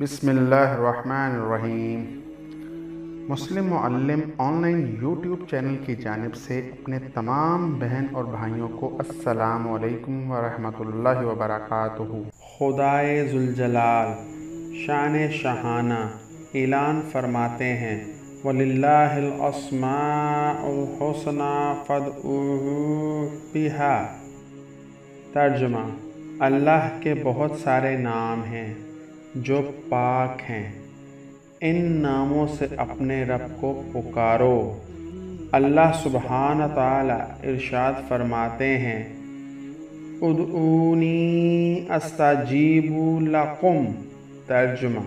बिस्मिल्लाहिर्रहमानिर्रहीम। मुस्लिम Muallem online YouTube channel की जानिब से अपने तमाम बहन और भाइयों को अस्सलामु अलैकुम व रहमतुल्लाहि व बरकातुहू। खुदाए ज़ुलजलाल शान शहाना ऐलान फरमाते हैं, वलिल्लाहिल अस्माउल हुस्ना फदऊहू बिहा। तर्जुमा: अल्लाह के बहुत सारे नाम हैं जो पाक हैं, इन नामों से अपने रब को पुकारो। अल्लाह सुब्हान तआला इरशाद फरमाते हैं, उदऊनी अस्ताजीबु लकुम। तर्जुमा: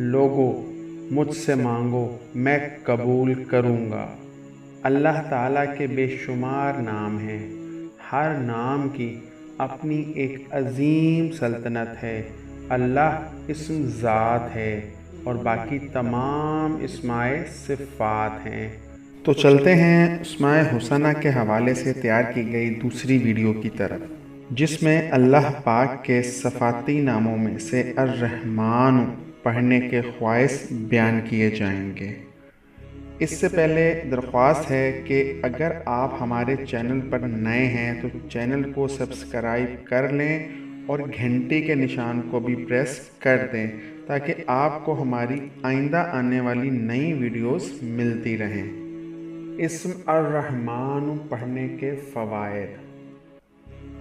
लोगो मुझसे मांगो, मैं कबूल करूँगा। अल्लाह ताला के बेशुमार नाम हैं, हर नाम की अपनी एक अजीम सल्तनत है। अल्लाह इस्म ज़ात है और बाकी तमाम इस्माए सिफ़ात हैं। तो चलते हैं अस्माए हुसना के हवाले से तैयार की गई दूसरी वीडियो की तरफ, जिसमें अल्लाह पाक के सफ़ाती नामों में से अर्रहमान पढ़ने के ख्वाइस बयान किए जाएंगे। इससे पहले दरख्वास्त है कि अगर आप हमारे चैनल पर नए हैं तो चैनल को सब्सक्राइब कर लें और घंटी के निशान को भी प्रेस कर दें ताकि आपको हमारी आइंदा आने वाली नई वीडियोस मिलती रहें। इस्म अर्रहमान पढ़ने के फ़वाइद: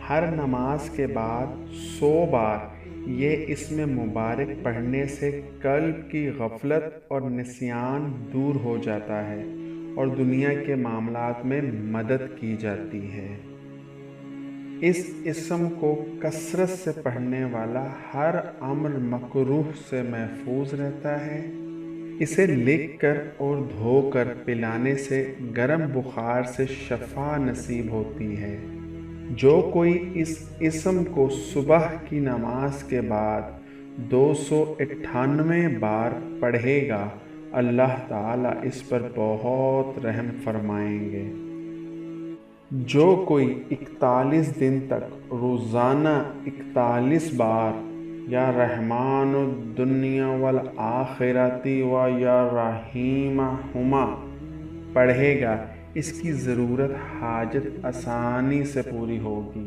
हर नमाज के बाद 100 बार ये इस्म मुबारक पढ़ने से कल्ब की गफलत और निस्यान दूर हो जाता है और दुनिया के मामलात में मदद की जाती है। इस इस्म को कसरत से पढ़ने वाला हर अम्र मकरूह से महफूज रहता है। इसे लिखकर और धोकर पिलाने से गर्म बुखार से शफा नसीब होती है। जो कोई इस इस्म को सुबह की नमाज के बाद 298 बार पढ़ेगा, अल्लाह ताला इस पर बहुत रहम फरमाएंगे। जो कोई 41 दिन तक रोज़ाना 41 बार या रहमानुद दुनिया वल आखिरती व या रहीमहुमा पढ़ेगा, इसकी ज़रूरत हाजत आसानी से पूरी होगी।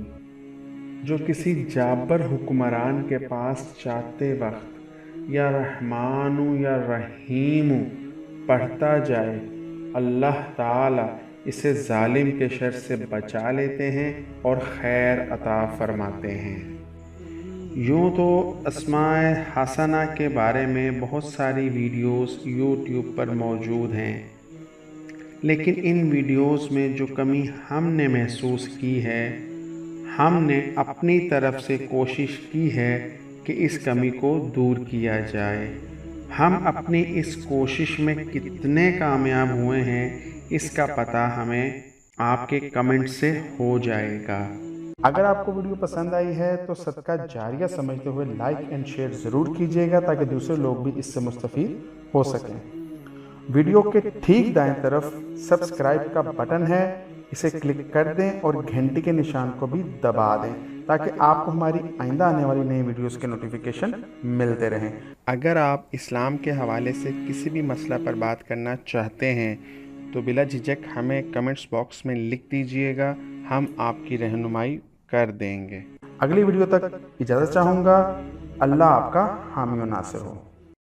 जो किसी जाबर हुक्मरान के पास जाते वक्त या रहमानु या रहीमु पढ़ता जाए, अल्लाह ताला इसे जालिम के शर से बचा लेते हैं और खैर अता फरमाते हैं। यूँ तो अस्माए हसना के बारे में बहुत सारी वीडियोस यूट्यूब पर मौजूद हैं, लेकिन इन वीडियोस में जो कमी हमने महसूस की है, हमने अपनी तरफ से कोशिश की है कि इस कमी को दूर किया जाए। हम अपनी इस कोशिश में कितने कामयाब हुए हैं, इसका पता हमें आपके कमेंट से हो जाएगा। अगर आपको वीडियो पसंद आई है तो सदका जारिया समझते हुए लाइक एंड शेयर ज़रूर कीजिएगा ताकि दूसरे लोग भी इससे मुस्तफ़ीद हो सकें। वीडियो के ठीक दाएं तरफ सब्सक्राइब का बटन है, इसे क्लिक कर दें और घंटी के निशान को भी दबा दें ताकि आपको हमारी आइंदा आने वाली नई वीडियोस के नोटिफिकेशन मिलते रहें। अगर आप इस्लाम के हवाले से किसी भी मसला पर बात करना चाहते हैं तो बिला झिझक हमें कमेंट्स बॉक्स में लिख दीजिएगा, हम आपकी रहनुमाई कर देंगे। अगली वीडियो तक इजाज़त चाहूँगा। अल्लाह आपका हामी व नासिर हो।